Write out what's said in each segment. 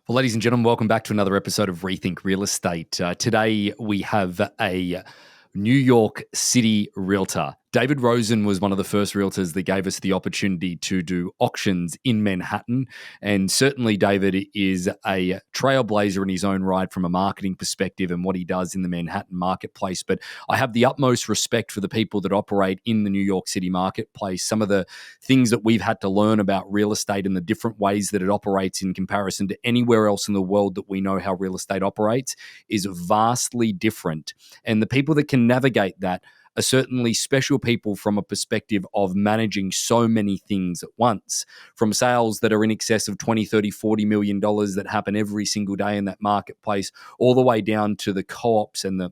Well, ladies and gentlemen, welcome back to another episode of Rethink Real Estate. Today, we have a New York City realtor. David Rosen was one of the first realtors that gave us the opportunity to do auctions in Manhattan. And certainly David is a trailblazer in his own right from a marketing perspective and what he does in the Manhattan marketplace. But I have the utmost respect for the people that operate in the New York City marketplace. Some of the things that we've had to learn about real estate and the different ways that it operates in comparison to anywhere else in the world that we know how real estate operates is vastly different. And the people that can navigate that are certainly special people from a perspective of managing so many things at once, from sales that are in excess of 20, 30, $40 million that happen every single day in that marketplace, all the way down to the co-ops and the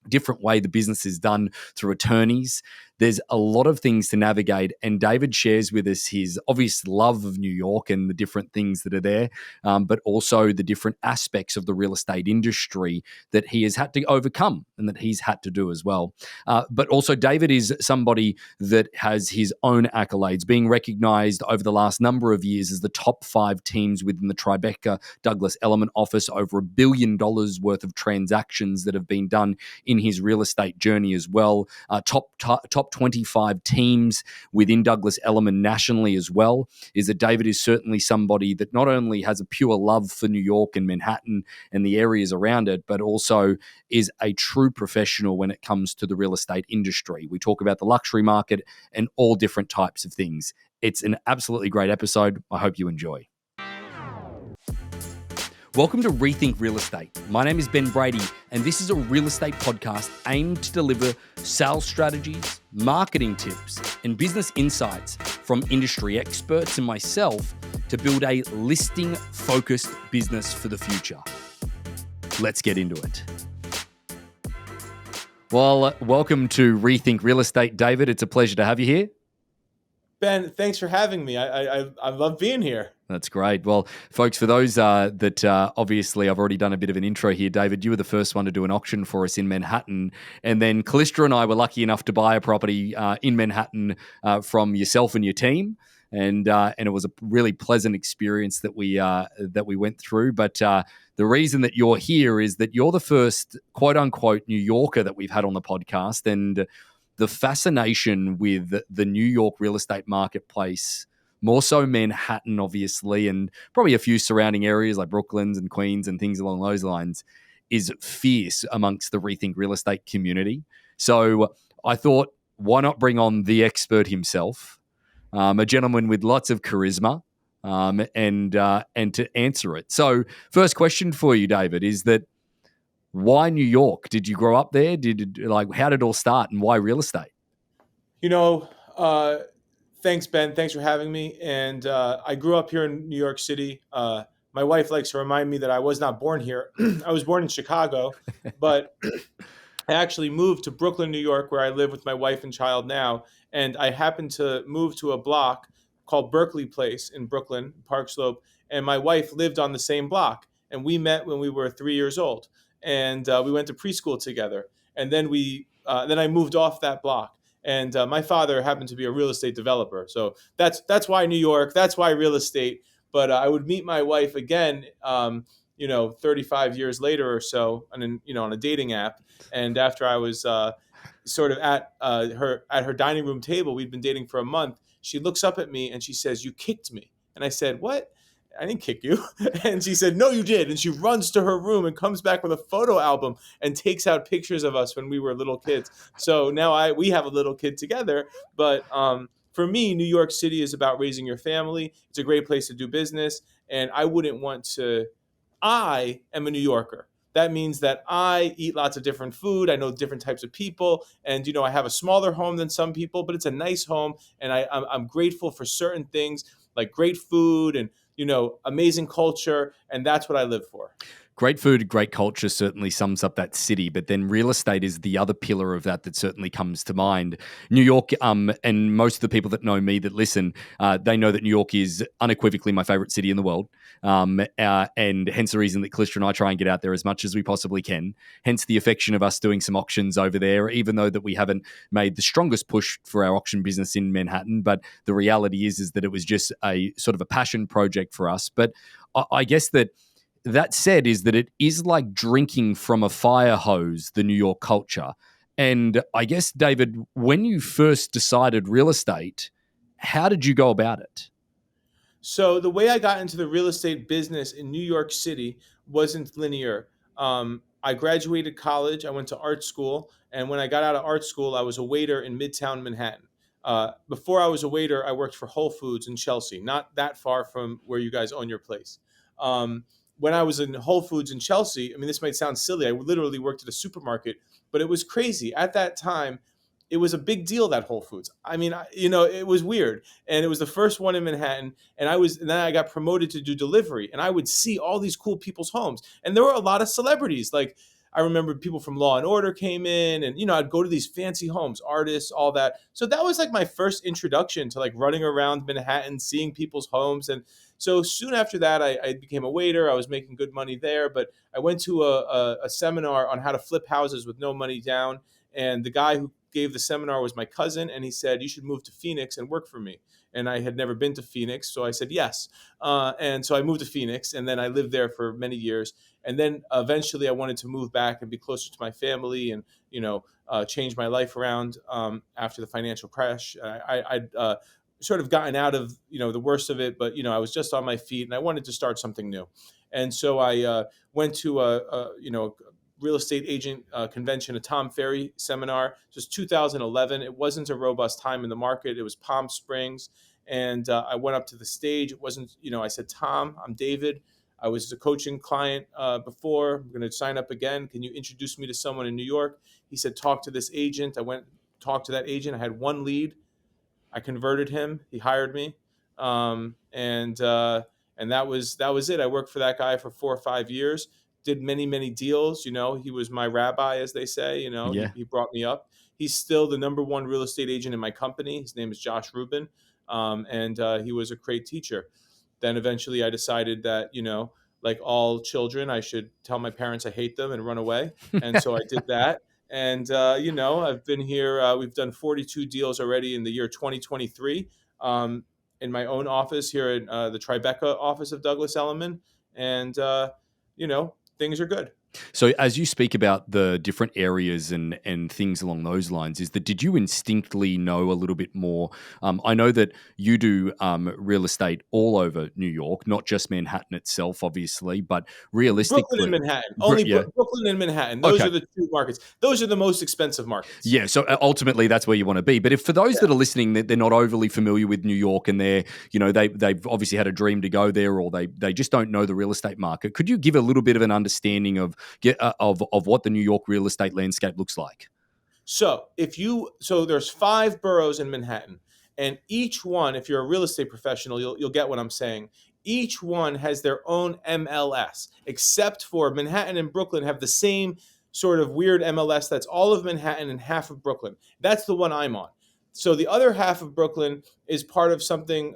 different way the business is done through attorneys. There's a lot of things to navigate, and David shares with us his obvious love of New York and the different things that are there, but also the different aspects of the real estate industry that he has had to overcome and that he's had to do as well. But also David is somebody that has his own accolades, being recognized over the last number of years as the top 5 teams within the Tribeca Douglas Elliman office, over $1 billion worth of transactions that have been done in his real estate journey as well. Top 25 teams within Douglas Elliman nationally as well. Is that David is certainly somebody that not only has a pure love for New York and Manhattan and the areas around it, but also is a true professional when it comes to the real estate industry. We talk about the luxury market and all different types of things. It's an absolutely great episode. I hope you enjoy. Welcome to Rethink Real Estate. My name is Ben Brady, and this is a real estate podcast aimed to deliver sales strategies, marketing tips, and business insights from industry experts and myself to build a listing-focused business for the future. Let's get into it. Well, welcome to Rethink Real Estate, David. It's a pleasure to have you here. Ben, thanks for having me. I love being here. That's great. Well, folks, for those that obviously I've already done a bit of an intro here, David, you were the first one to do an auction for us in Manhattan. And then Callistra and I were lucky enough to buy a property in Manhattan from yourself and your team. And it was a really pleasant experience that we went through. But the reason that you're here is that you're the first quote unquote New Yorker that we've had on the podcast. And the fascination with the New York real estate marketplace, more so Manhattan, obviously, and probably a few surrounding areas like Brooklyn and Queens and things along those lines, is fierce amongst the Rethink Real Estate community. So I thought, why not bring on the expert himself, a gentleman with lots of charisma, and to answer it. So first question for you, David, is that why New York? Did you grow up there? How did it all start, and why real estate? Thanks, Ben. Thanks for having me. And I grew up here in New York City. My wife likes to remind me that I was not born here. I was born in Chicago, but I actually moved to Brooklyn, New York, where I live with my wife and child now. And I happened to move to a block called Berkeley Place in Brooklyn, Park Slope. And my wife lived on the same block. And we met when we were 3 years old. And we went to preschool together. And then then I moved off that block. And my father happened to be a real estate developer. So that's why New York, that's why real estate. But I would meet my wife again, 35 years later or so on a dating app. And after I was sort of at her dining room table, we'd been dating for a month. She looks up at me and she says, "You kicked me." And I said, "What? I didn't kick you." And she said, "No, you did." And she runs to her room and comes back with a photo album and takes out pictures of us when we were little kids. So now we have a little kid together. But for me, New York City is about raising your family. It's a great place to do business. And I am a New Yorker. That means that I eat lots of different food. I know different types of people. And, I have a smaller home than some people, but it's a nice home. And I'm grateful for certain things like great food and amazing culture, and that's what I live for. Great food, great culture certainly sums up that city, but then real estate is the other pillar of that certainly comes to mind. New York, and most of the people that know me that listen, they know that New York is unequivocally my favorite city in the world, and hence the reason that Callistra and I try and get out there as much as we possibly can, hence the affection of us doing some auctions over there, even though that we haven't made the strongest push for our auction business in Manhattan, but the reality is that it was just a sort of a passion project for us. But I guess that that said, is that it is like drinking from a fire hose, the New York culture. And I guess, David, when you first decided real estate, how did you go about it? So the way I got into the real estate business in New York City wasn't linear. I graduated college. I went to art school, and when I got out of art school, I was a waiter in Midtown Manhattan. Before I was a waiter, I worked for Whole Foods in Chelsea, not that far from where you guys own your place. Um, when I was in Whole Foods in Chelsea, I mean, this might sound silly. I literally worked at a supermarket, but it was crazy at that time. It was a big deal, that Whole Foods. I mean, it was weird, and it was the first one in Manhattan. And then I got promoted to do delivery, and I would see all these cool people's homes, and there were a lot of celebrities. Like, I remember people from Law and Order came in, and I'd go to these fancy homes, artists, all that. So that was like my first introduction to like running around Manhattan, seeing people's homes. And so soon after that, I became a waiter. I was making good money there, but I went to a seminar on how to flip houses with no money down, and the guy who gave the seminar was my cousin, and he said, "You should move to Phoenix and work for me." And I had never been to Phoenix, so I said yes. And so I moved to Phoenix, and then I lived there for many years. And then eventually, I wanted to move back and be closer to my family, and change my life around after the financial crash. I'd sort of gotten out of the worst of it, but I was just on my feet, and I wanted to start something new. And so I went to a real estate agent convention, a Tom Ferry seminar, just 2011. It wasn't a robust time in the market. It was Palm Springs. And I went up to the stage. It wasn't, I said, "Tom, I'm David. I was a coaching client before. I'm going to sign up again. Can you introduce me to someone in New York?" He said, "Talk to this agent." I went, talked to that agent. I had one lead. I converted him. He hired me, and that was it. I worked for that guy for 4 or 5 years. Did many deals. He was my rabbi, as they say. He, Yeah. he brought me up. He's still the number one real estate agent in my company. His name is Josh Rubin, and he was a great teacher. Then eventually, I decided that like all children, I should tell my parents I hate them and run away. And so I did that. And I've been here. We've done 42 deals already in the year 2023, in my own office here at the Tribeca office of Douglas Elliman, and things are good. So as you speak about the different areas and things along those lines, is that did you instinctively know a little bit more? I know that you do real estate all over New York, not just Manhattan itself, obviously, but Brooklyn and realistically, Manhattan, only yeah. Brooklyn and Manhattan. Those Okay. are the two markets. Those are the most expensive markets. Yeah, so ultimately that's where you want to be. But if for those Yeah. that are listening, that they're not overly familiar with New York and they've obviously had a dream to go there, or they just don't know the real estate market, could you give a little bit of an understanding of what the New York real estate landscape looks like? So there's 5 boroughs in Manhattan, and each one, if you're a real estate professional, you'll get what I'm saying. Each one has their own MLS, except for Manhattan and Brooklyn have the same sort of weird MLS that's all of Manhattan and half of Brooklyn. That's the one I'm on. So the other half of Brooklyn is part of something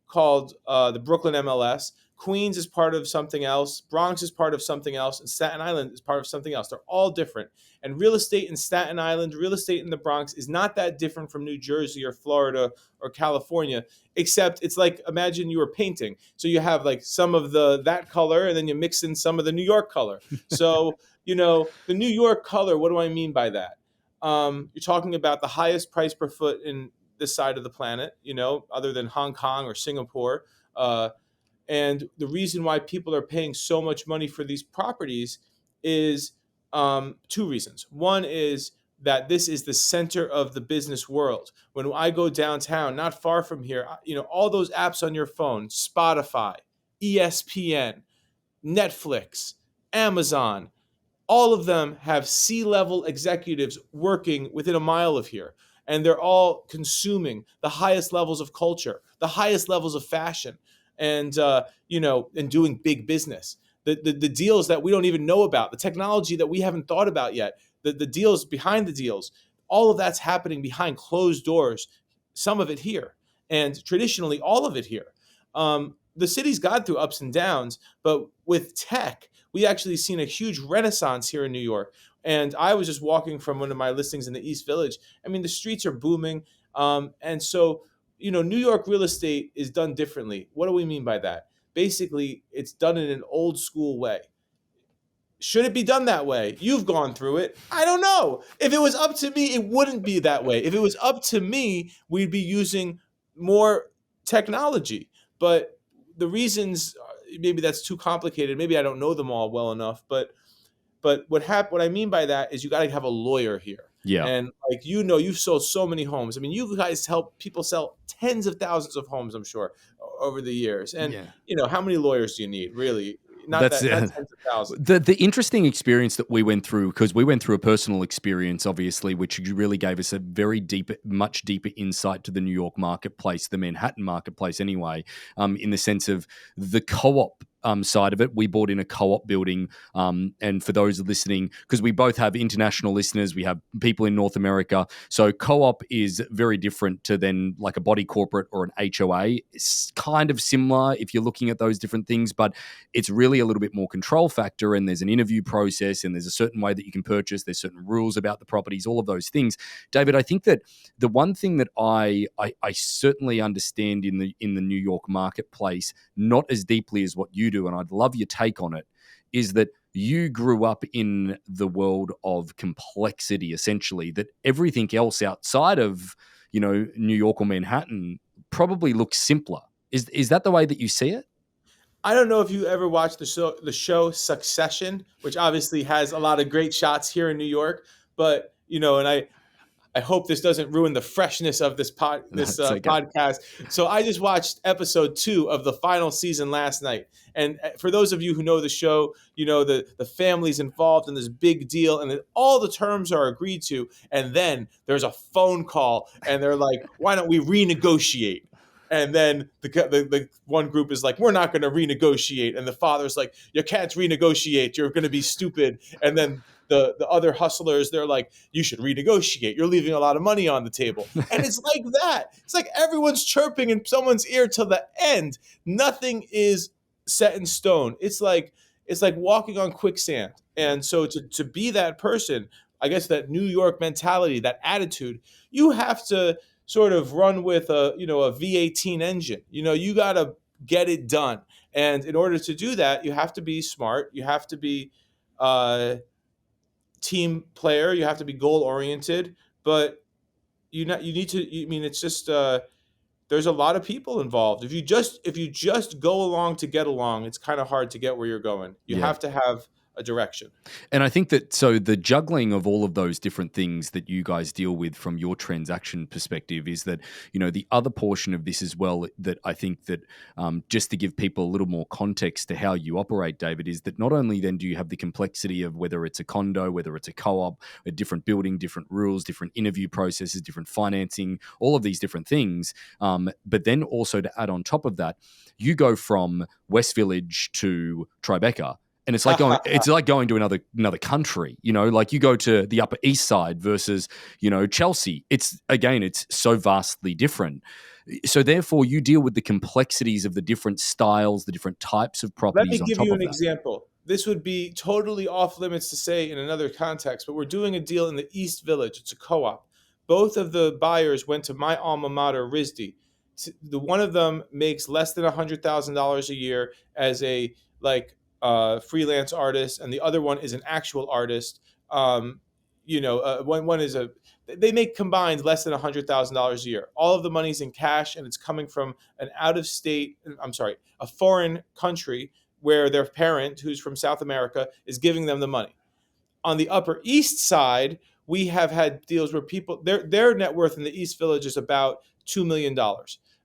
called the Brooklyn MLS. Queens is part of something else. Bronx is part of something else, and Staten Island is part of something else. They're all different. And real estate in Staten Island, real estate in the Bronx is not that different from New Jersey or Florida or California, except it's like, imagine you were painting. So you have like some of that color, and then you mix in some of the New York color. So, the New York color, what do I mean by that? You're talking about the highest price per foot in this side of the planet, other than Hong Kong or Singapore. And the reason why people are paying so much money for these properties is two reasons. One is that this is the center of the business world. When I go downtown, not far from here, all those apps on your phone, Spotify, ESPN, Netflix, Amazon, all of them have C-level executives working within a mile of here. And they're all consuming the highest levels of culture, the highest levels of fashion, and doing big business. The deals that we don't even know about, the technology that we haven't thought about yet, the deals behind the deals, all of that's happening behind closed doors, some of it here. And traditionally, all of it here. The city's gone through ups and downs, but with tech, we actually seen a huge renaissance here in New York. And I was just walking from one of my listings in the East Village. I mean, the streets are booming. And so, New York real estate is done differently. What do we mean by that? basically it's done in an old school way. Should it be done that way? You've gone through it. I don't know. If it was up to me, it wouldn't be that way. If it was up to me, we'd be using more technology. But the reasons, maybe that's too complicated. Maybe I don't know them all well enough. But what I mean by that is you got to have a lawyer here. Yeah. And like, you've sold so many homes. I mean, you guys help people sell tens of thousands of homes, I'm sure, over the years. And Yeah. how many lawyers do you need, really? Not That's tens of thousands. the interesting experience that we went through, because we went through a personal experience, obviously, which really gave us a very much deeper insight to the New York marketplace, the Manhattan marketplace, anyway. In the sense of the co-op side of it, we bought in a co-op building, and for those listening, because we both have international listeners, we have people in North America, so co-op is very different to then like a body corporate or an HOA. It's kind of similar if you're looking at those different things, but it's really a little bit more control factor, and there's an interview process, and there's a certain way that you can purchase, there's certain rules about the properties, all of those things. David, I think that the one thing that I certainly understand in the New York marketplace, not as deeply as what you do, and I'd love your take on it, is that you grew up in the world of complexity, essentially, that everything else outside of, New York or Manhattan probably looks simpler. Is that the way that you see it? I don't know if you ever watched the show Succession, which obviously has a lot of great shots here in New York, but and I hope this doesn't ruin the freshness of this That's okay. podcast. So I just watched episode 2 of the final season last night. And for those of you who know the show, the family's involved in this big deal, and all the terms are agreed to. And then there's a phone call, and they're like, "Why don't we renegotiate?" And then the one group is like, "We're not going to renegotiate." And the father's like, "You can't renegotiate. You're going to be stupid." And then the other hustlers, they're like, "You should renegotiate. You're leaving a lot of money on the table." And it's like that. It's like everyone's chirping in someone's ear till the end. Nothing is set in stone. It's like walking on quicksand. And so to be that person, I guess that New York mentality, that attitude, you have to sort of run with a V18 engine. You got to get it done. And in order to do that, you have to be smart. You have to be team player. You have to be goal oriented. But you need to. I mean, it's just there's a lot of people involved. If you just go along to get along, it's kind of hard to get where you're going. You have to have a direction. And I think that so the juggling of all of those different things that you guys deal with from your transaction perspective is that, the other portion of this as well, that I think that just to give people a little more context to how you operate, David, is that not only then do you have the complexity of whether it's a condo, whether it's a co-op, a different building, different rules, different interview processes, different financing, all of these different things, but then also to add on top of that, you go from West Village to Tribeca. And it's like going to another country, like you go to the Upper East Side versus, Chelsea. It's so vastly different. So therefore you deal with the complexities of the different styles, the different types of properties. Let me give you an example. This would be totally off limits to say in another context, but we're doing a deal in the East Village. It's a co-op. Both of the buyers went to my alma mater, RISD. The one of them makes less than $100,000 a year as a freelance artist, and the other one is an actual artist. One is they make combined less than $100,000 a year. All of the money's in cash, and it's coming from a foreign country where their parent, who's from South America, is giving them the money. On the Upper East Side, we have had deals where people their net worth in the East Village is about $2 million,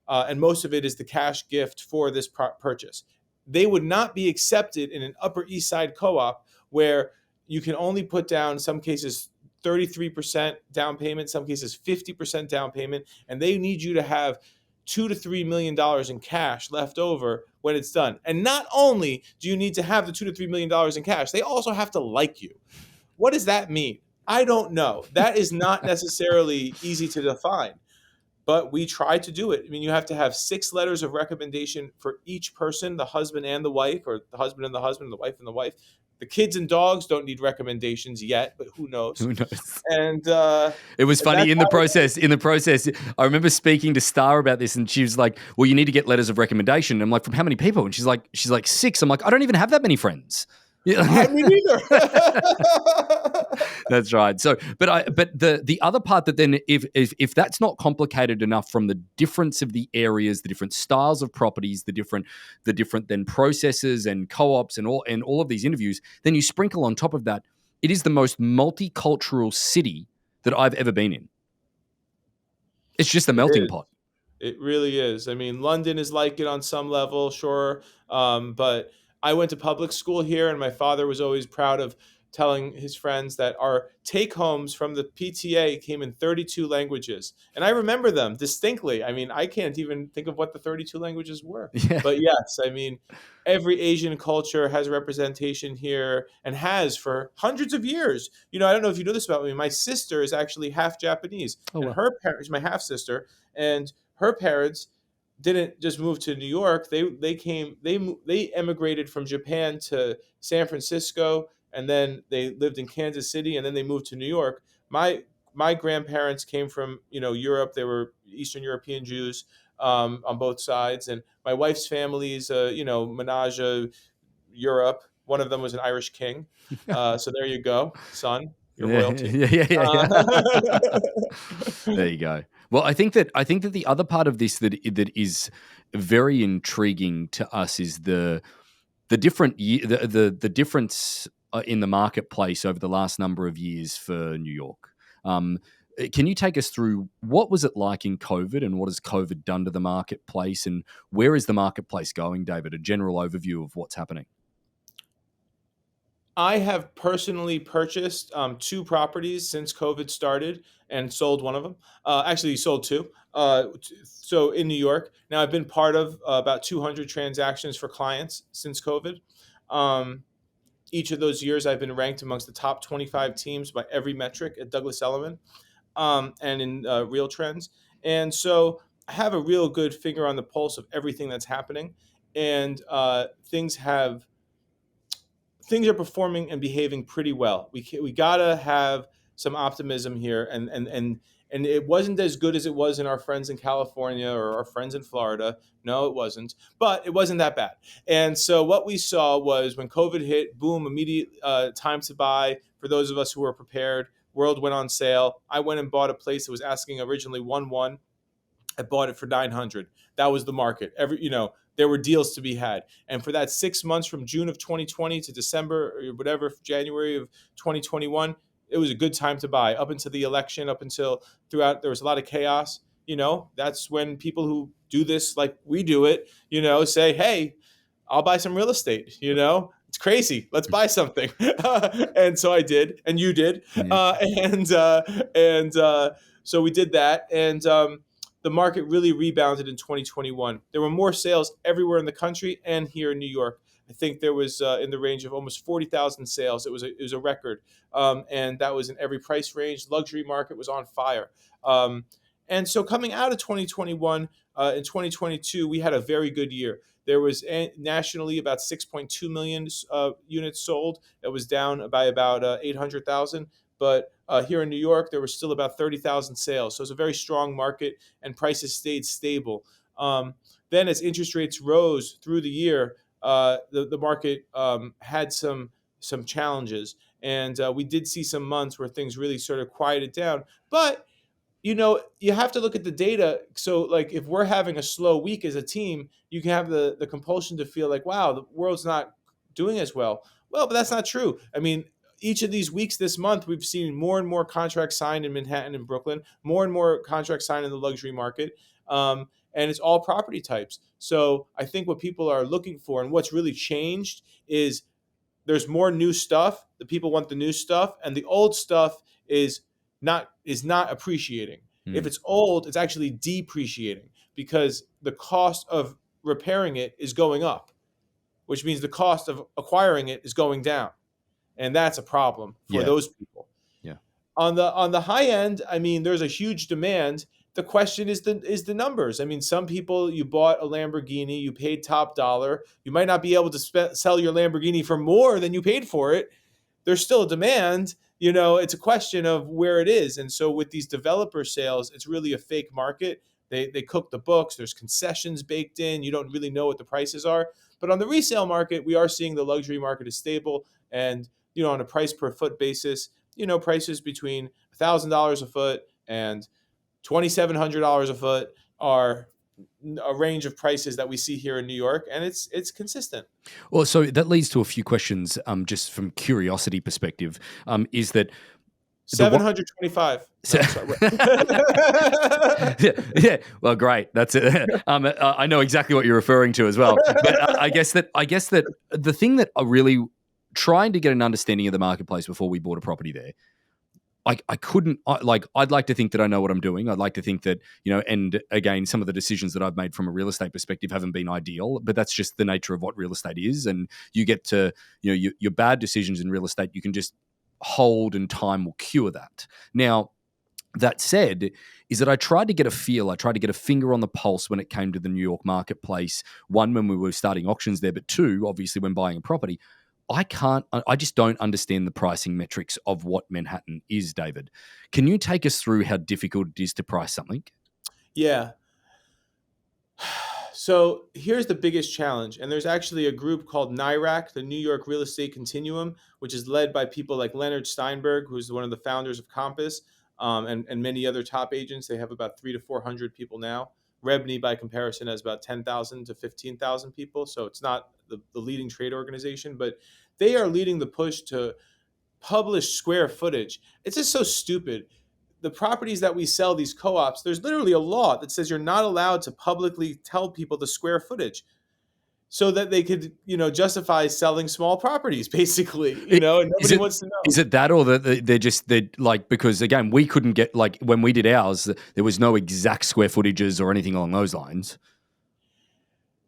and most of it is the cash gift for this purchase. They would not be accepted in an Upper East Side co-op where you can only put down, in some cases, 33% down payment, some cases 50% down payment, and they need you to have $2 to $3 million in cash left over when it's done. And not only do you need to have the $2 to $3 million in cash, they also have to like you. What does that mean? I don't know. That is not necessarily easy to define. but we try to do it. I mean, you have to have 6 letters of recommendation for each person, the husband and the wife, or the husband and the husband, the wife and the wife. The kids and dogs don't need recommendations yet, but who knows? Who knows? And It was funny that's in the process. In the process, I remember speaking to Star about this, and she was like, "Well, you need to get letters of recommendation." And I'm like, "From how many people?" And she's like, "6." I'm like, "I don't even have that many friends." I mean, neither. That's right. So, but the other part that then, if that's not complicated enough from the difference of the areas, the different styles of properties, the different then processes and co-ops and all of these interviews, then you sprinkle on top of that, it is the most multicultural city that I've ever been in. It's just a It melting is. pot. It really is. I mean, London is like it on some level, sure. But I went to public school here, and my father was always proud of telling his friends that our take homes from the PTA came in 32 languages. And I remember them distinctly. I mean, I can't even think of what the 32 languages were. Yeah. But yes, I mean, every Asian culture has representation here and has for hundreds of years. I don't know if you know this about me. My sister is actually half Japanese, Oh and well. her parents, my half sister, and her parents didn't just move to New York. They emigrated from Japan to San Francisco, and then they lived in Kansas City, and then they moved to New York. My grandparents came from Europe. They were Eastern European Jews on both sides, and my wife's family's menage Europe. One of them was an Irish king. So there you go, son. You're Yeah, royalty. yeah. There you go. Well, I think that the other part of this that is very intriguing to us is the the difference in the marketplace over the last number of years for New York. Can you take us through what was it like in COVID, and what has COVID done to the marketplace, and where is the marketplace going, David? A general overview of what's happening. I have personally purchased 2 properties since COVID started and sold one of them. Actually, sold 2. So in New York. Now, I've been part of about 200 transactions for clients since COVID. Um, each of those years, I've been ranked amongst the top 25 teams by every metric at Douglas Elliman and in Real Trends. And so I have a real good finger on the pulse of everything that's happening. And things are performing and behaving pretty well. We gotta have some optimism here, and it wasn't as good as it was in our friends in California or our friends in Florida. No, it wasn't, but it wasn't that bad. And so what we saw was when COVID hit, boom, immediate time to buy for those of us who were prepared. World went on sale. I went and bought a place that was asking originally 1.1. I bought it for 900. That was the market. There were deals to be had. And for that 6 months from June of 2020 to December or whatever, January of 2021, it was a good time to buy up until the election, up until throughout. There was a lot of chaos. That's when people who do this like we do it, say, hey, I'll buy some real estate. It's crazy. Let's buy something. And so I did, and you did. Yeah. So we did that. And the market really rebounded in 2021. There were more sales everywhere in the country and here in New York. I think there was in the range of almost 40,000 sales. It was a record, and that was in every price range. Luxury market was on fire. And so coming out of 2021, in 2022, we had a very good year. There was nationally about 6.2 million units sold. That was down by about 800,000. But here in New York, there was still about 30,000 sales. So it's a very strong market, and prices stayed stable. Then as interest rates rose through the year, the market had some challenges. And we did see some months where things really sort of quieted down. But you have to look at the data. So, like, if we're having a slow week as a team, you can have the compulsion to feel like, wow, the world's not doing as well. Well, but that's not true. I mean, each of these weeks this month, we've seen more and more contracts signed in Manhattan and Brooklyn, more and more contracts signed in the luxury market. And it's all property types. So I think what people are looking for and what's really changed is there's more new stuff. The people want the new stuff, and the old stuff is not appreciating. If it's old, it's actually depreciating because the cost of repairing it is going up, which means the cost of acquiring it is going down, and that's a problem for Yeah. those people. Yeah. On the high end, I mean, there's a huge demand. the question is the numbers. I mean, some people, you bought a Lamborghini, you paid top dollar. You might not be able to sell your Lamborghini for more than you paid for it. There's still a demand. It's a question of where it is. And so with these developer sales, it's really a fake market. They cook the books. There's concessions baked in. You don't really know what the prices are. But on the resale market, we are seeing the luxury market is stable. And, on a price per foot basis, prices between $1,000 a foot and $2,700 a foot are a range of prices that we see here in New York, and it's consistent. Well, so that leads to a few questions, just from curiosity perspective. Is that 725? No, sorry. yeah. Well, great. That's it. I know exactly what you're referring to as well. But I guess that the thing that I really trying to get an understanding of the marketplace before we bought a property there. I couldn't, I'd like to think that I know what I'm doing. I'd like to think that, and again, some of the decisions that I've made from a real estate perspective haven't been ideal, but that's just the nature of what real estate is. And you get to, your bad decisions in real estate, you can just hold and time will cure that. Now, that said, is that I tried to get a finger on the pulse when it came to the New York marketplace. One, when we were starting auctions there, but two, obviously when buying a property. I just don't understand the pricing metrics of what Manhattan is, David. Can you take us through how difficult it is to price something? Yeah. So here's the biggest challenge. And there's actually a group called NIRAC, the New York Real Estate Continuum, which is led by people like Leonard Steinberg, who's one of the founders of Compass, and many other top agents. They have about 300 to 400 people now. Rebney, by comparison, has about 10,000 to 15,000 people. So it's not the leading trade organization, but they are leading the push to publish square footage. It's just so stupid. The properties that we sell, these co-ops, there's literally a law that says you're not allowed to publicly tell people the square footage so that they could, justify selling small properties, basically, and nobody wants to know. Is it that, or that they're like, because again, we couldn't get, like, when we did ours, there was no exact square footages or anything along those lines?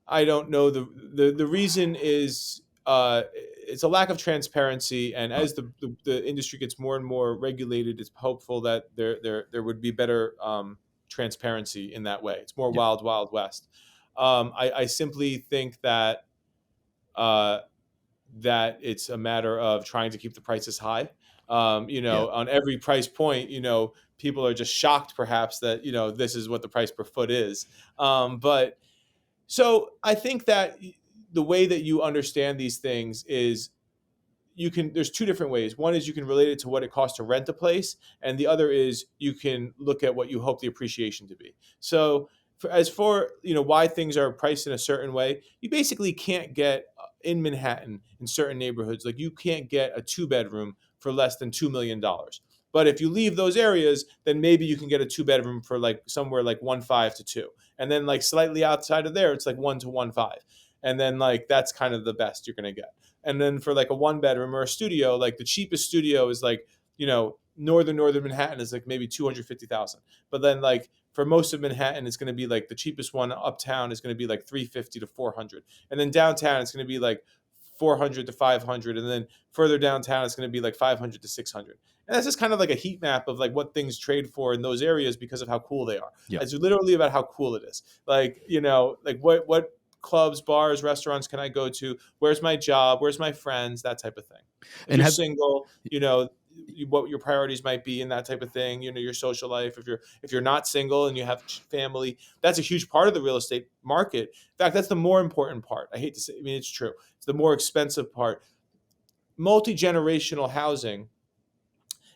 I don't know. The reason is it's a lack of transparency, and as the industry gets more and more regulated, it's hopeful that there would be better transparency in that way. It's more wild west. I simply think that that it's a matter of trying to keep the prices high. On every price point, people are just shocked perhaps that, this is what the price per foot is. But so I think that the way that you understand these things is there's two different ways. One is you can relate it to what it costs to rent a place, and the other is you can look at what you hope the appreciation to be. So as for why things are priced in a certain way, you basically can't get in Manhattan, in certain neighborhoods, like you can't get a 2-bedroom for less than $2 million. But if you leave those areas, then maybe you can get a 2-bedroom for like somewhere like 1.5 to 2. And then like slightly outside of there, it's like 1 to 1.5. And then like that's kind of the best you're going to get. And then for like a 1-bedroom or a studio, like the cheapest studio is like, northern Manhattan is like maybe 250,000. But then like for most of Manhattan, it's going to be like the cheapest one uptown is going to be like 350 to 400. And then downtown, it's going to be like 400 to 500. And then further downtown, it's going to be like 500 to 600. And that's just kind of like a heat map of like what things trade for in those areas because of how cool they are. Yeah. It's literally about how cool it is. Like, like what clubs, bars, restaurants can I go to? Where's my job? Where's my friends? That type of thing. If you're single, what your priorities might be and that type of thing, your social life. If you're not single and you have family, that's a huge part of the real estate market. In fact, that's the more important part. I hate to say, it's true. It's the more expensive part. Multi-generational housing,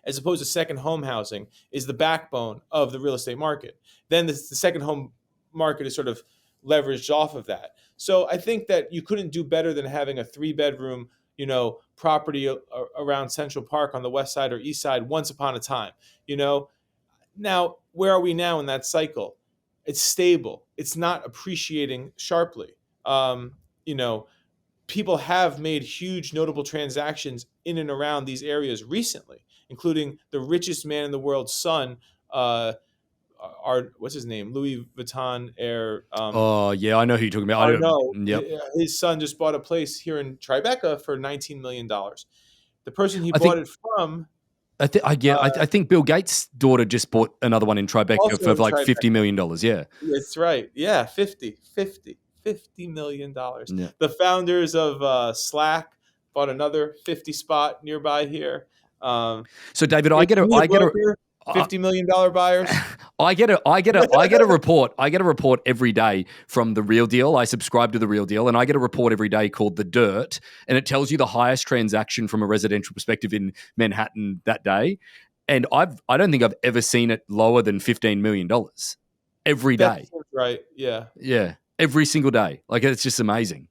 as opposed to second home housing, is the backbone of the real estate market. Then the second home market is sort of leveraged off of that. So I think that you couldn't do better than having a 3-bedroom, property around Central Park on the west side or east side once upon a time. Now, where are we now in that cycle? It's stable. It's not appreciating sharply. People have made huge notable transactions in and around these areas recently, including the richest man in the world's son, what's his name? Louis Vuitton heir. I know who you're talking about. I know. Yep. His son just bought a place here in Tribeca for $19 million. The person he bought it from I think Bill Gates' daughter just bought another one in Tribeca Also for in like $50 Tribeca. million. Yeah. That's right. Yeah, 50 million dollars. Yeah. The founders of Slack bought another 50 spot nearby here. Um, So David, if you need a broker, $50 million buyers. I get a report. I get a report every day from The Real Deal. I subscribe to The Real Deal, and I get a report every day called The Dirt, and it tells you the highest transaction from a residential perspective in Manhattan that day. And I don't think I've ever seen it lower than $15 million every That day. seems right. Yeah. Yeah, every single day. Like, it's just amazing.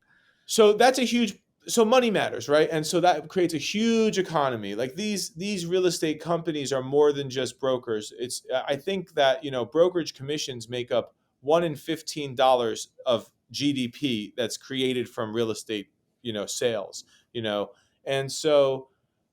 So that's a huge, so money matters, right? And so that creates a huge economy. Like these real estate companies are more than just brokers. It's I think that, brokerage commissions make up 1 in $15 of GDP that's created from real estate, sales, you know. And so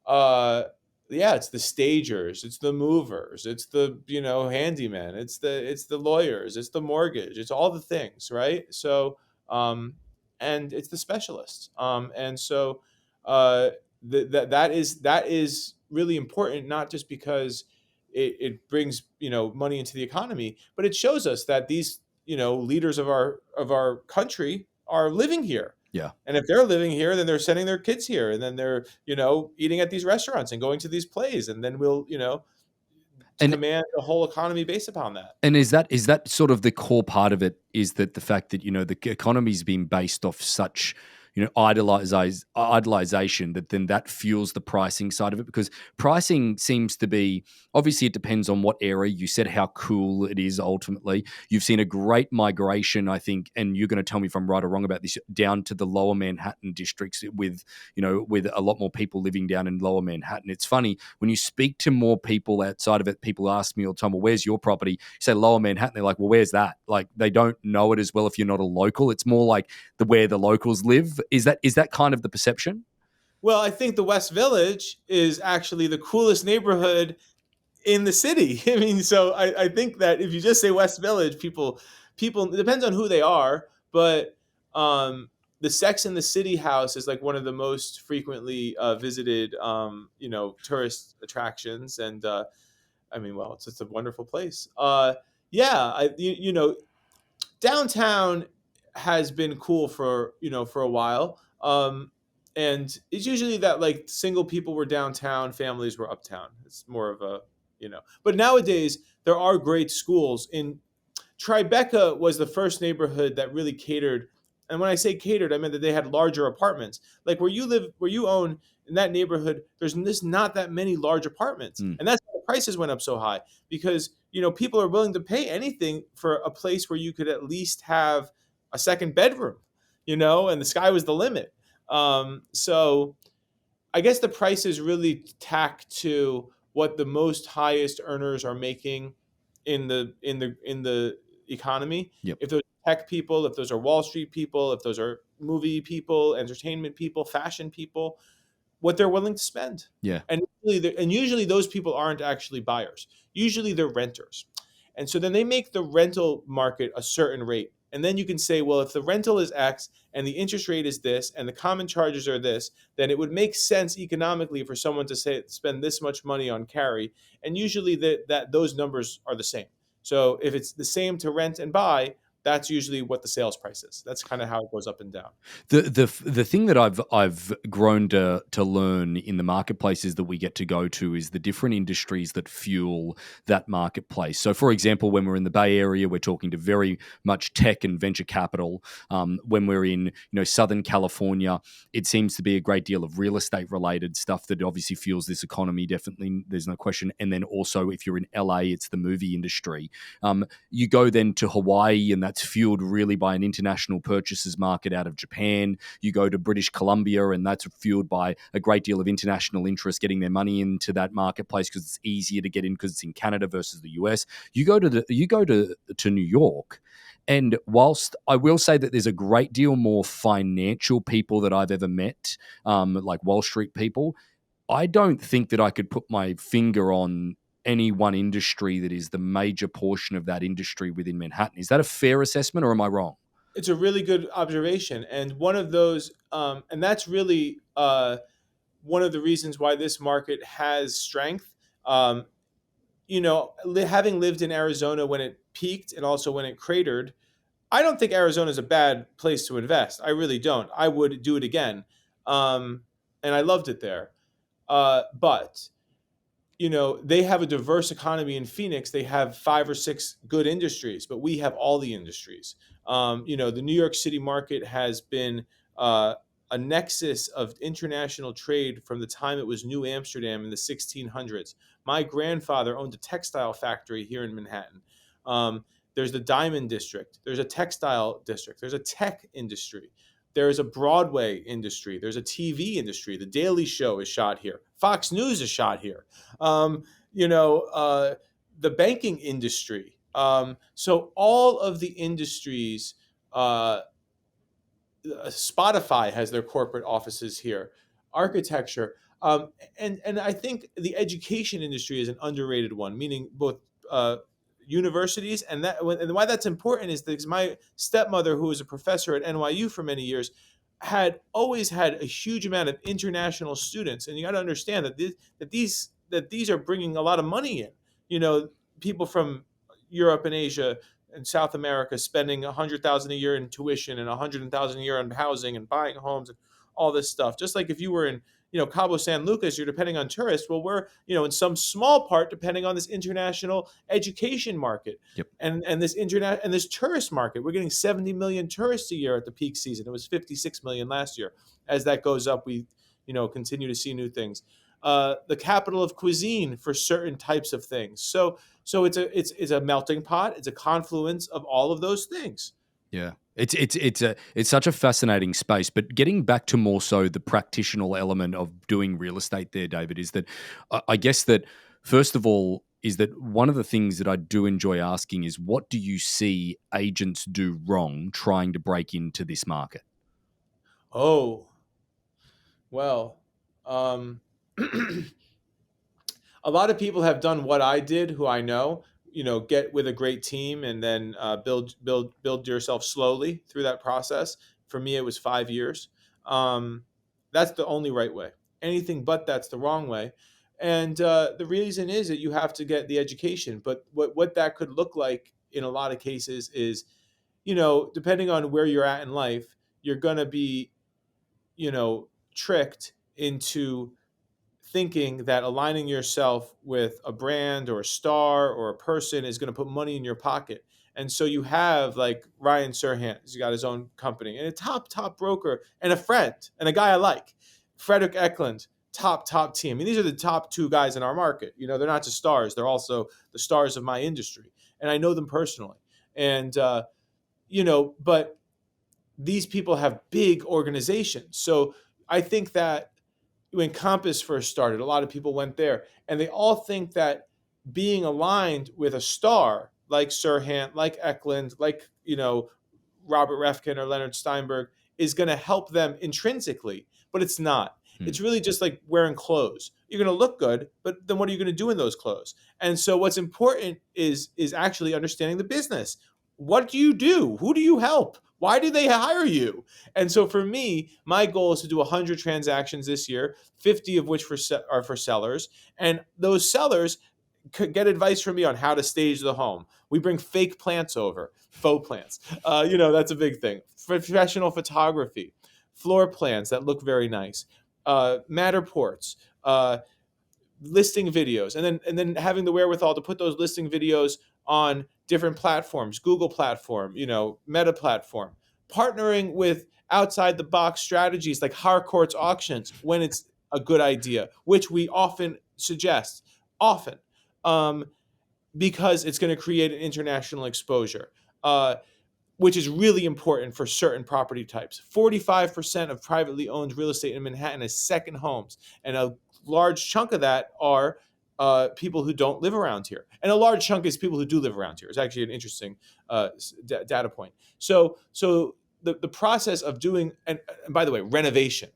uh yeah, it's the stagers, it's the movers, it's the, handyman, it's the lawyers, it's the mortgage, it's all the things, right? So um and it's the specialists. And so uh, that is really important, not just because it brings money into the economy, but it shows us that these leaders of our country are living here. Yeah. And if they're living here, then they're sending their kids here, and then they're eating at these restaurants and going to these plays, and then we'll And command the whole economy based upon that. And is that sort of the core part of it? Is that the fact that the economy's been based off such idolization that then that fuels the pricing side of it? Because pricing seems to be, obviously it depends on what area. You said how cool it is. Ultimately, you've seen a great migration, I think, and you're going to tell me if I'm right or wrong about this, down to the lower Manhattan districts with a lot more people living down in lower Manhattan. It's funny when you speak to more people outside of it. People ask me all the time, "Well, where's your property?" You say lower Manhattan. They're like, "Well, where's that?" Like, they don't know it as well if you're not a local. It's more like where the locals live. Is that kind of the perception? Well, I think the West Village is actually the coolest neighborhood in the city. I mean, so I think that if you just say West Village, people it depends on who they are, but um, the Sex and the City house is like one of the most frequently visited tourist attractions, and I mean, well, it's a wonderful place. Yeah, downtown has been cool for a while. And it's usually that like single people were downtown, families were uptown. It's more of a. But nowadays there are great schools in Tribeca. Was the first neighborhood that really catered. And when I say catered, I meant that they had larger apartments. Like where you live, where you own in that neighborhood, there's just not that many large apartments. Mm. And that's why the prices went up so high, because, people are willing to pay anything for a place where you could at least have a second bedroom, and the sky was the limit. So I guess the prices really tack to what the most highest earners are making in the economy. Yep. If those are tech people, if those are Wall Street people, if those are movie people, entertainment people, fashion people, what they're willing to spend. Yeah. And usually those people aren't actually buyers. Usually they're renters. And so then they make the rental market a certain rate. And then you can say, well, if the rental is X and the interest rate is this and the common charges are this, then it would make sense economically for someone to say spend this much money on carry. And usually that those numbers are the same. So if it's the same to rent and buy, that's usually what the sales price is. That's kind of how it goes up and down. The thing that I've grown to learn in the marketplaces that we get to go to is the different industries that fuel that marketplace. So, for example, when we're in the Bay Area, we're talking to very much tech and venture capital. When we're in Southern California, it seems to be a great deal of real estate related stuff that obviously fuels this economy. Definitely, there's no question. And then also, if you're in LA, it's the movie industry. You go then to Hawaii, and that's fueled really by an international purchases market out of Japan. You go to British Columbia, and that's fueled by a great deal of international interest getting their money into that marketplace because it's easier to get in because it's in Canada versus the US. You go to New York, and whilst I will say that there's a great deal more financial people that I've ever met, like Wall Street people, I don't think that I could put my finger on any one industry that is the major portion of that industry within Manhattan. Is that a fair assessment, or am I wrong? It's a really good observation, and one of those, and that's really one of the reasons why this market has strength. Um, having lived in Arizona when it peaked and also when it cratered, I don't think Arizona is a bad place to invest. I really don't. I would do it again. And I loved it there. But they have a diverse economy in Phoenix. They have 5 or 6 good industries, but we have all the industries. The New York City market has been uh, a nexus of international trade from the time it was New Amsterdam in the 1600s. My grandfather owned a textile factory here in Manhattan. There's the Diamond District. There's a textile district. There's a tech industry. There's a Broadway industry. There's a TV industry. The Daily Show is shot here. Fox News is shot here. Um, the banking industry. So all of the industries, Spotify has their corporate offices here, architecture, and I think the education industry is an underrated one, meaning both uh, universities and why that's important is because my stepmother, who was a professor at NYU for many years, had always had a huge amount of international students, and you got to understand that these are bringing a lot of money in. You know, people from Europe and Asia in South America spending 100,000 a year in tuition and 100,000 a year on housing and buying homes and all this stuff. Just like if you were in Cabo San Lucas, you're depending on tourists. Well, we're in some small part depending on this international education market Yep. and this internet and this tourist market. We're getting 70 million tourists a year at the peak season. It was 56 million last year. As that goes up, we continue to see new things. The capital of cuisine for certain types of things. So it's a melting pot. It's a confluence of all of those things. Yeah. It's such a fascinating space, but getting back to more so the practitioner element of doing real estate there, David, is that I guess that first of all is that one of the things that I do enjoy asking is what do you see agents do wrong trying to break into this market? Oh, well, um, a lot of people have done what I did, who I know. Get with a great team and then build yourself slowly through that process. For me, it was 5 years. That's the only right way. Anything but that's the wrong way. And the reason is that you have to get the education. But what that could look like in a lot of cases is, depending on where you're at in life, you're going to be, tricked into thinking that aligning yourself with a brand or a star or a person is going to put money in your pocket. And so you have like Ryan Serhant, he's got his own company, and a top broker, and a friend, and a guy I like, Frederick Eklund, top team. I mean, these are the top 2 guys in our market. They're not just stars; they're also the stars of my industry, and I know them personally. And but these people have big organizations, so I think that when Compass first started, a lot of people went there, and they all think that being aligned with a star like Serhant, like Eklund, like Robert Refkin or Leonard Steinberg is going to help them intrinsically, but it's not. Hmm. It's really just like wearing clothes. You're going to look good, but then what are you going to do in those clothes? And so what's important is actually understanding the business. What do you do? Who do you help? Why do they hire you? And so for me, my goal is to do 100 transactions this year, 50 of which are for sellers. And those sellers could get advice from me on how to stage the home. We bring fake plants over, faux plants. That's a big thing. Professional photography, floor plans that look very nice, Matterports, listing videos, and then having the wherewithal to put those listing videos on different platforms, Google platform, Meta platform, partnering with outside the box strategies like Harcourt's auctions when it's a good idea, which we often suggest, often, because it's going to create an international exposure. Which is really important for certain property types. 45% of privately owned real estate in Manhattan is second homes, and a large chunk of that are people who don't live around here, and a large chunk is people who do live around here. It's actually an interesting data point. So the process of doing, and by the way, renovation.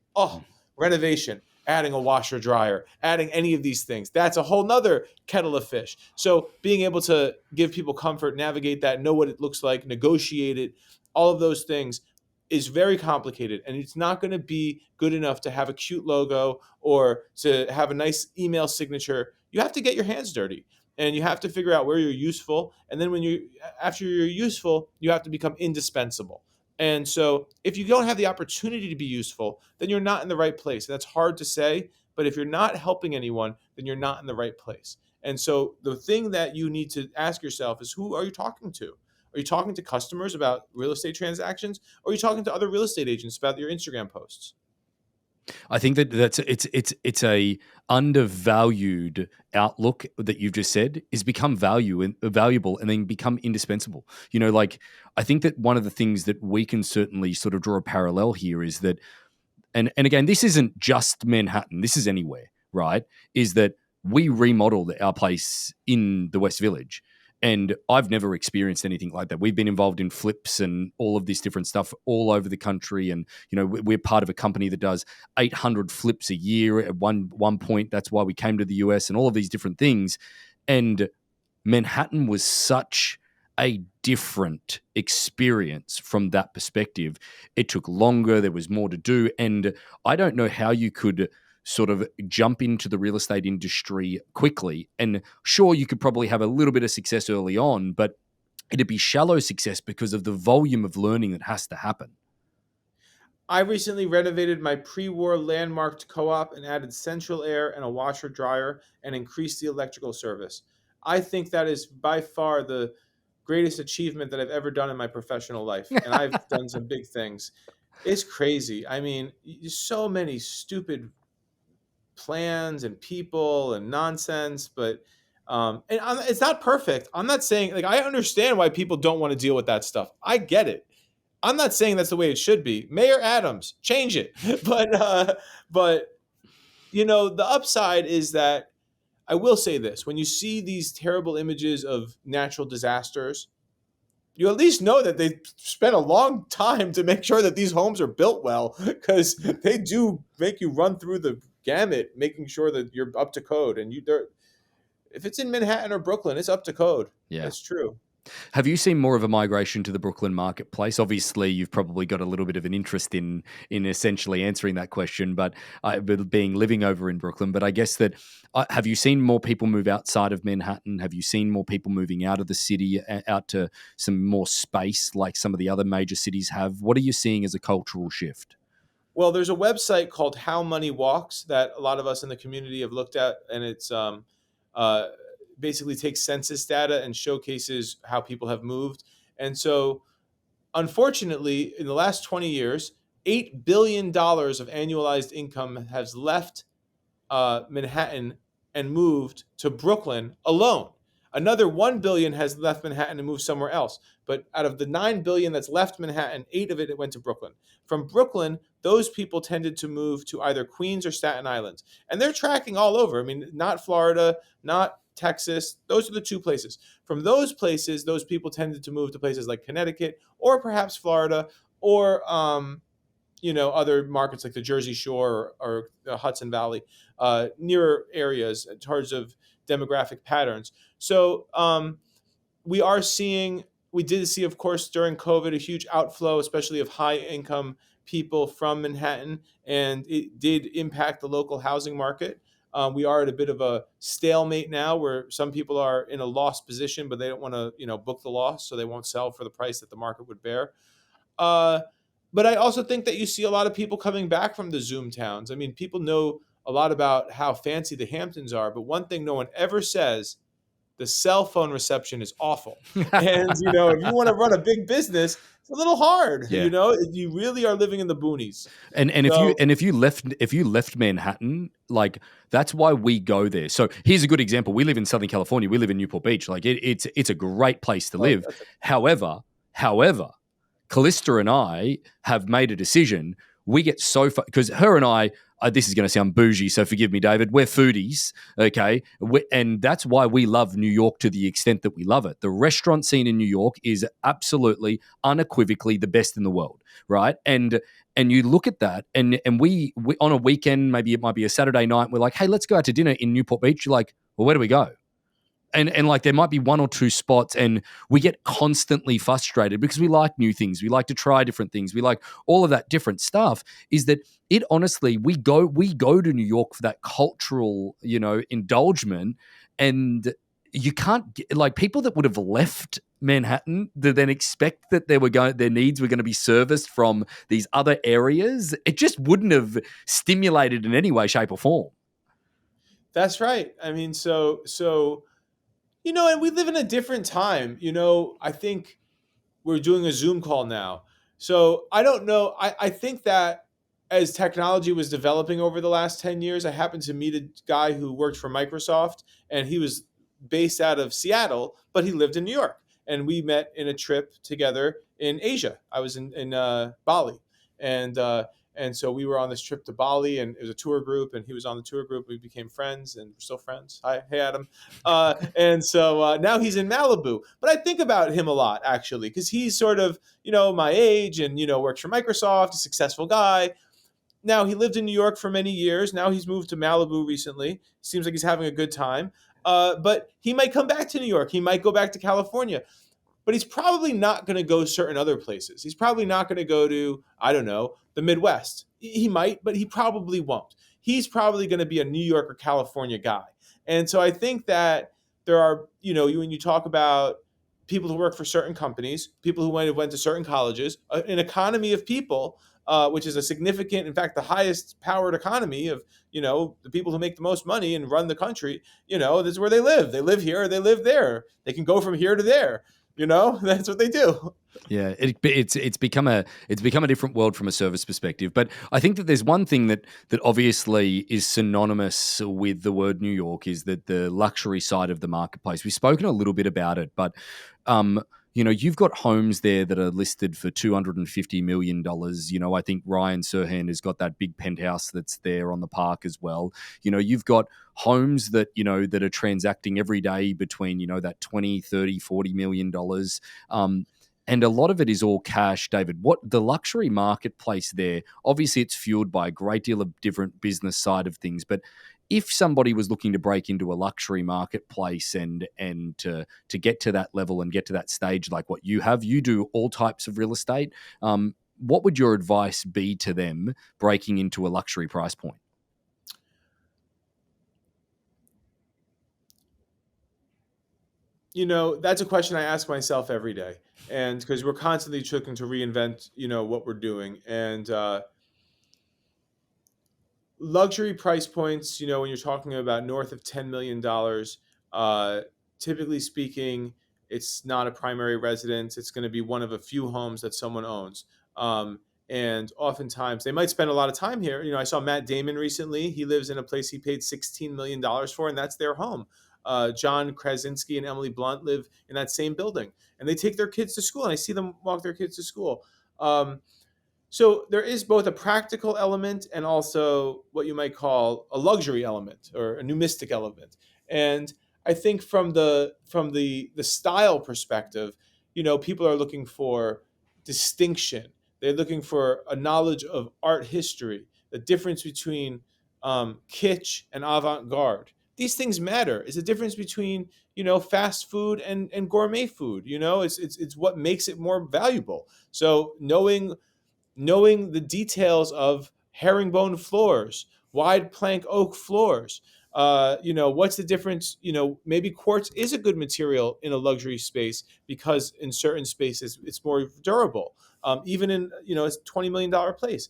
Renovation. Adding a washer dryer, adding any of these things, that's a whole nother kettle of fish. So being able to give people comfort, navigate that, know what it looks like, negotiate it, all of those things is very complicated, and it's not going to be good enough to have a cute logo or to have a nice email signature. You have to get your hands dirty, and you have to figure out where you're useful. And then after you're useful, you have to become indispensable. And so if you don't have the opportunity to be useful, then you're not in the right place. And that's hard to say, but if you're not helping anyone, then you're not in the right place. And so the thing that you need to ask yourself is, who are you talking to? Are you talking to customers about real estate transactions? Or are you talking to other real estate agents about your Instagram posts? I think it's a undervalued outlook that you've just said is become valuable and then become indispensable. Like, I think that one of the things that we can certainly sort of draw a parallel here is that, and again, this isn't just Manhattan, this is anywhere, right? Is that we remodeled our place in the West Village. And I've never experienced anything like that. We've been involved in flips and all of this different stuff all over the country. And, we're part of a company that does 800 flips a year at one point. That's why we came to the US and all of these different things. And Manhattan was such a different experience from that perspective. It took longer. There was more to do. And I don't know how you could sort of jump into the real estate industry quickly. And sure, you could probably have a little bit of success early on, but it'd be shallow success because of the volume of learning that has to happen. I recently renovated my pre-war landmarked co-op and added central air and a washer dryer and increased the electrical service. I think that is by far the greatest achievement that I've ever done in my professional life. And I've done some big things. It's crazy. I mean, so many stupid plans and people and nonsense, but it's not perfect. I'm not saying, like, I understand why people don't want to deal with that stuff. I get it. I'm not saying that's the way it should be. Mayor Adams, change it. But the upside is that I will say this: when you see these terrible images of natural disasters, you at least know that they spent a long time to make sure that these homes are built well, because they do make you run through the gamut, making sure that you're up to code. And if it's in Manhattan or Brooklyn, it's up to code. Yeah. That's true. Have you seen more of a migration to the Brooklyn marketplace? Obviously, you've probably got a little bit of an interest in essentially answering that question, but living over in Brooklyn. But I guess that have you seen more people move outside of Manhattan? Have you seen more people moving out of the city, out to some more space like some of the other major cities have? What are you seeing as a cultural shift? Well, there's a website called How Money Walks that a lot of us in the community have looked at, and it's basically takes census data and showcases how people have moved. And so, unfortunately, in the last 20 years, $8 billion of annualized income has left Manhattan and moved to Brooklyn alone. Another 1 billion has left Manhattan and moved somewhere else. But out of the 9 billion that's left Manhattan, 8 of it went to Brooklyn. From Brooklyn, those people tended to move to either Queens or Staten Island. And they're tracking all over. I mean, not Florida, not Texas. Those are the two places. From those places, those people tended to move to places like Connecticut or perhaps Florida or other markets like the Jersey Shore or the Hudson Valley, nearer areas in terms of demographic patterns. So we did see, of course, during COVID, a huge outflow, especially of high income people from Manhattan, and it did impact the local housing market. We are at a bit of a stalemate now where some people are in a loss position, but they don't want to, book the loss, so they won't sell for the price that the market would bear. But I also think that you see a lot of people coming back from the Zoom towns. I mean, people know a lot about how fancy the Hamptons are, but one thing no one ever says, the cell phone reception is awful. And, if you want to run a big business, it's a little hard. Yeah. You really are living in the boonies. And if you left Manhattan, like, that's why we go there. So here's a good example. We live in Southern California. We live in Newport Beach. Like, it's a great place to live. However, Callista and I have made a decision. We get so far because her and I, this is going to sound bougie, so forgive me, David. We're foodies, okay? And that's why we love New York to the extent that we love it. The restaurant scene in New York is absolutely, unequivocally the best in the world, right? And you look at that, and we on a weekend, maybe it might be a Saturday night, we're like, hey, let's go out to dinner in Newport Beach. You're like, well, where do we go? and like there might be one or two spots, and we get constantly frustrated because we like new things, we like to try different things, we like all of that different stuff. Is that it? Honestly, we go to New York for that cultural, indulgement, and you can't like people that would have left Manhattan to then expect that their needs were going to be serviced from these other areas. It just wouldn't have stimulated in any way, shape, or form. That's right. I mean, and we live in a different time. I think we're doing a Zoom call now. So I don't know. I think that as technology was developing over the last 10 years, I happened to meet a guy who worked for Microsoft, and he was based out of Seattle, but he lived in New York. And we met in a trip together in Asia. I was in Bali. And, and so we were on this trip to Bali, and it was a tour group, and he was on the tour group. We became friends, and we're still friends. Hi, hey, Adam. And so now he's in Malibu. But I think about him a lot, actually, because he's sort of, my age and, works for Microsoft, a successful guy. Now, he lived in New York for many years. Now he's moved to Malibu recently. Seems like he's having a good time. But he might come back to New York. He might go back to California. But he's probably not going to go certain other places. He's probably not going to go to, I don't know, the Midwest. He might, but he probably won't. He's probably going to be a New York or California guy. And so I think that there are, when you talk about people who work for certain companies, people who went to certain colleges, an economy of people, which is a significant, in fact, the highest powered economy of, the people who make the most money and run the country, this is where they live. They live here, or they live there. They can go from here to there. That's what they do. Yeah, it's become a different world from a service perspective. But I think that there's one thing that obviously is synonymous with the word New York is that the luxury side of the marketplace. We've spoken a little bit about it, but you've got homes there that are listed for $250 million. I think Ryan Serhant has got that big penthouse that's there on the park as well. You've got homes that, that are transacting every day between, that 20, 30, $40 million. And a lot of it is all cash, David. What the luxury marketplace there, obviously it's fueled by a great deal of different business side of things, but if somebody was looking to break into a luxury marketplace and to get to that level and get to that stage like what you do all types of real estate, what would your advice be to them breaking into a luxury price point? That's a question I ask myself every day. And because we're constantly looking to reinvent, what we're doing. And luxury price points, when you're talking about north of $10 million, typically speaking, it's not a primary residence. It's going to be one of a few homes that someone owns. And oftentimes they might spend a lot of time here. I saw Matt Damon recently. He lives in a place he paid $16 million for, and that's their home. John Krasinski and Emily Blunt live in that same building, and they take their kids to school, and I see them walk their kids to school. So there is both a practical element and also what you might call a luxury element or a numistic element. And I think from the style perspective, people are looking for distinction. They're looking for a knowledge of art history, the difference between kitsch and avant-garde. These things matter. It's a difference between fast food and gourmet food. It's what makes it more valuable. So knowing the details of herringbone floors, wide plank oak floors. What's the difference? Maybe quartz is a good material in a luxury space because in certain spaces it's more durable. Even in a $20 million place.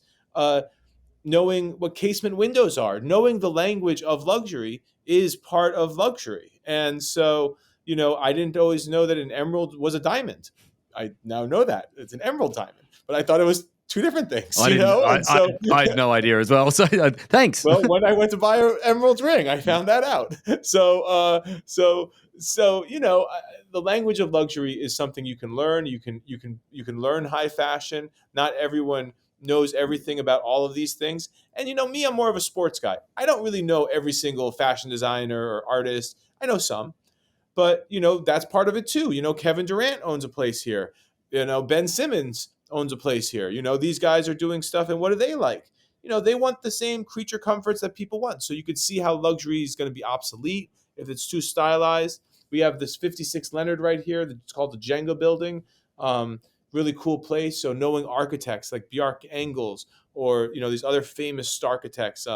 Knowing what casement windows are, knowing the language of luxury is part of luxury. And so, I didn't always know that an emerald was a diamond. I now know that it's an emerald diamond, but I thought it was two different things, I didn't. I had no idea as well. So thanks. Well, when I went to buy an emerald ring, I found that out. So the language of luxury is something you can learn. You can learn high fashion. Not everyone knows everything about all of these things. And me, I'm more of a sports guy. I don't really know every single fashion designer or artist. I know some. But, that's part of it too. Kevin Durant owns a place here. Ben Simmons owns a place here. These guys are doing stuff, and what do they like? They want the same creature comforts that people want. So you could see how luxury is going to be obsolete if it's too stylized. We have this 56 Leonard right here. It's called the Jenga building. Really cool place. So knowing architects like Bjarke Ingels or these other famous architects,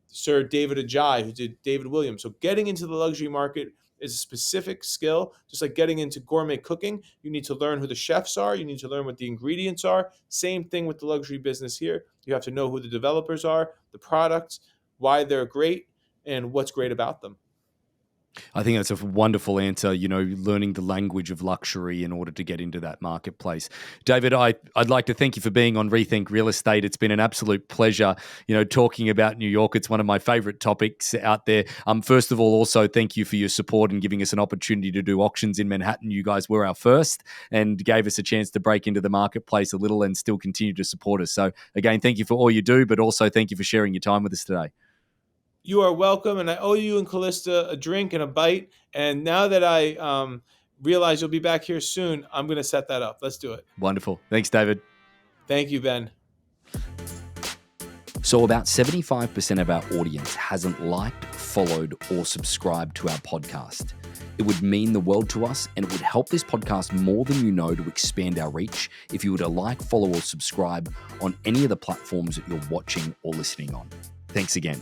Sir David Ajay, who did David Williams. So getting into the luxury market is a specific skill, just like getting into gourmet cooking. You need to learn who the chefs are. You need to learn what the ingredients are. Same thing with the luxury business here. You have to know who the developers are, the products, why they're great, and what's great about them. I think that's a wonderful answer, learning the language of luxury in order to get into that marketplace. David, I'd like to thank you for being on Rethink Real Estate. It's been an absolute pleasure, talking about New York. It's one of my favorite topics out there. First of all, also thank you for your support and giving us an opportunity to do auctions in Manhattan. You guys were our first and gave us a chance to break into the marketplace a little and still continue to support us. So again, thank you for all you do, but also thank you for sharing your time with us today. You are welcome, and I owe you and Callista a drink and a bite. And now that I realize you'll be back here soon, I'm going to set that up. Let's do it. Wonderful. Thanks, David. Thank you, Ben. So about 75% of our audience hasn't liked, followed, or subscribed to our podcast. It would mean the world to us, and it would help this podcast more than you know to expand our reach if you were to like, follow, or subscribe on any of the platforms that you're watching or listening on. Thanks again.